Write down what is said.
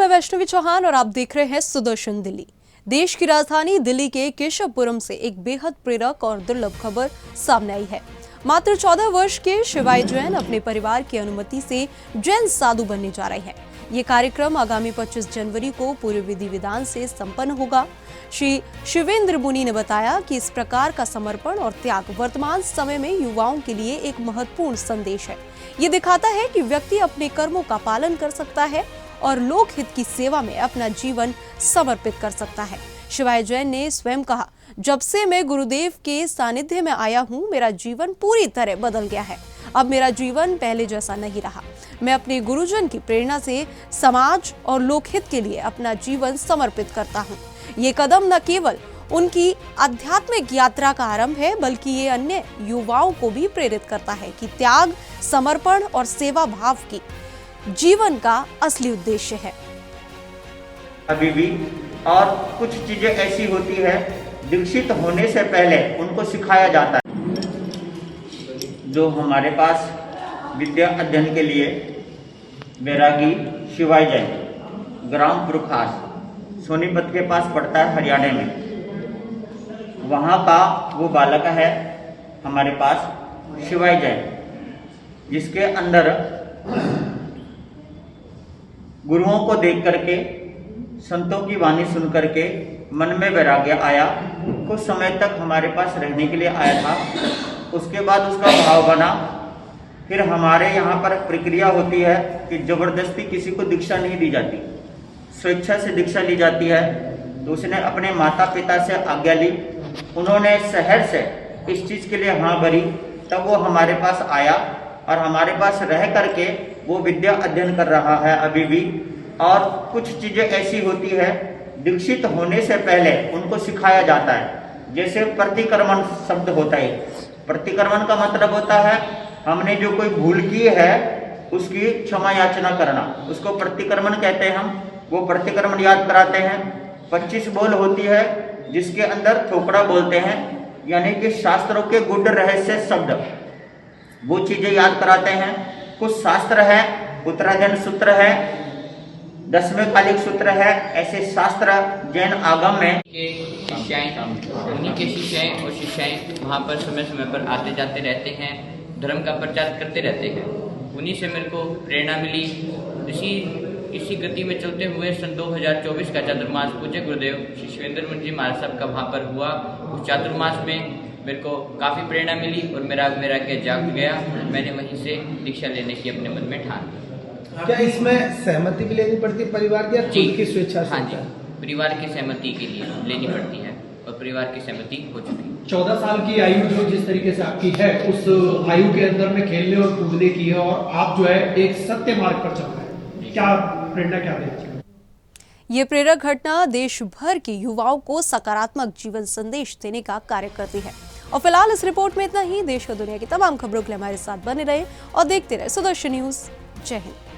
मैं वैष्णवी चौहान और आप देख रहे हैं सुदर्शन दिल्ली। देश की राजधानी दिल्ली के केशवपुरम से एक बेहद प्रेरक और दुर्लभ खबर सामने आई है। मात्र 14 वर्ष के शिवाय जैन अपने परिवार की अनुमति से जैन साधु बनने जा रहे हैं। ये कार्यक्रम आगामी 25 जनवरी को पूरे विधि विधान से संपन्न होगा। श्री शिवेंद्र मुनि ने बताया कि इस प्रकार का समर्पण और त्याग वर्तमान समय में युवाओं के लिए एक महत्वपूर्ण संदेश है। ये दिखाता है कि व्यक्ति अपने कर्मों का पालन कर सकता है और लोक हित की सेवा में अपना जीवन समर्पित कर सकता है। शिवाय जैन ने स्वयं कहा, जब से मैं गुरुदेव के सानिध्य में आया हूँ, मेरा जीवन पूरी तरह बदल गया है। अब मेरा जीवन पहले जैसा नहीं रहा। मैं अपने गुरुजन की प्रेरणा से समाज और लोकहित के लिए अपना जीवन समर्पित करता हूँ। ये कदम न केवल उनकी आध्यात्मिक यात्रा का आरंभ है, बल्कि ये अन्य युवाओं को भी प्रेरित करता है कि त्याग, समर्पण और सेवा भाव की जीवन का असली उद्देश्य है। अभी भी और कुछ चीजें ऐसी होती है, दीक्षित होने से पहले उनको सिखाया जाता है। जो हमारे पास विद्या अध्ययन के लिए बैरागी शिवाय जैन, ग्राम पुरखास, सोनीपत के पास पड़ता है, हरियाणा में। वहाँ का वो बालक है हमारे पास शिवाय जैन, जिसके अंदर गुरुओं को देख करके, संतों की वाणी सुन करके मन में वैराग्य आया। कुछ समय तक हमारे पास रहने के लिए आया था। उसके बाद उसका भाव बना। फिर हमारे यहाँ पर प्रक्रिया होती है कि जबरदस्ती किसी को दीक्षा नहीं दी जाती, स्वेच्छा से दीक्षा ली जाती है। तो उसने अपने माता पिता से आज्ञा ली, उन्होंने शहर से इस चीज़ के लिए हाँ भरी, तब वो हमारे पास आया और हमारे पास रह करके वो विद्या अध्ययन कर रहा है अभी भी। और कुछ चीज़ें ऐसी होती है, दीक्षित होने से पहले उनको सिखाया जाता है। जैसे प्रतिक्रमण शब्द होता है। प्रतिक्रमण का मतलब होता है हमने जो कोई भूल की है उसकी क्षमा याचना करना, उसको प्रतिक्रमण कहते हैं। हम वो प्रतिक्रमण याद कराते हैं। 25 बोल होती है, जिसके अंदर थोपड़ा बोलते हैं, यानी कि शास्त्रों के गुड रहस्य शब्द, वो चीजें याद कराते हैं। कुछ शास्त्र है, उत्तरायण सूत्र है, 10वें कालिक सूत्र है, ऐसे शास्त्र जैन आगम में उन्हीं के शिष्याएं और शिष्याएं वहाँ पर समय समय पर आते जाते रहते हैं, धर्म का प्रचार करते रहते हैं। उन्हीं से मेरे को प्रेरणा मिली। इसी गति में चलते हुए सन 2024 का चातुर्मास पूज्य गुरुदेव श्री शिवेंद्र मुनि जी महाराज साहब का वहाँ पर हुआ। उस चातुर्मास में मेरे को काफ़ी प्रेरणा मिली और मेरा क्या जाग गया। मैंने वहीं से दीक्षा लेने की अपने मन में ठान ली। क्या इसमें सहमति भी लेनी पड़ती है परिवार की या खुद की स्वेच्छा से? हाँ जी, परिवार की सहमति के लिए लेनी पड़ती है और परिवार की सहमति हो चुकी है। 14 साल की आयु जो जिस तरीके से आपकी है, उस आयु के अंदर में खेलने और कूदने की है, और आप जो है एक सत्य मार्ग पर चल रहे हैं। क्या प्रेरणा क्या देती है? ये प्रेरक घटना देश भर के युवाओं को सकारात्मक जीवन संदेश देने का कार्य करती है। और फिलहाल इस रिपोर्ट में इतना ही। देश और दुनिया की तमाम खबरों के लिए हमारे साथ बने रहे और देखते रहे सुदर्शन न्यूज। जय हिंद।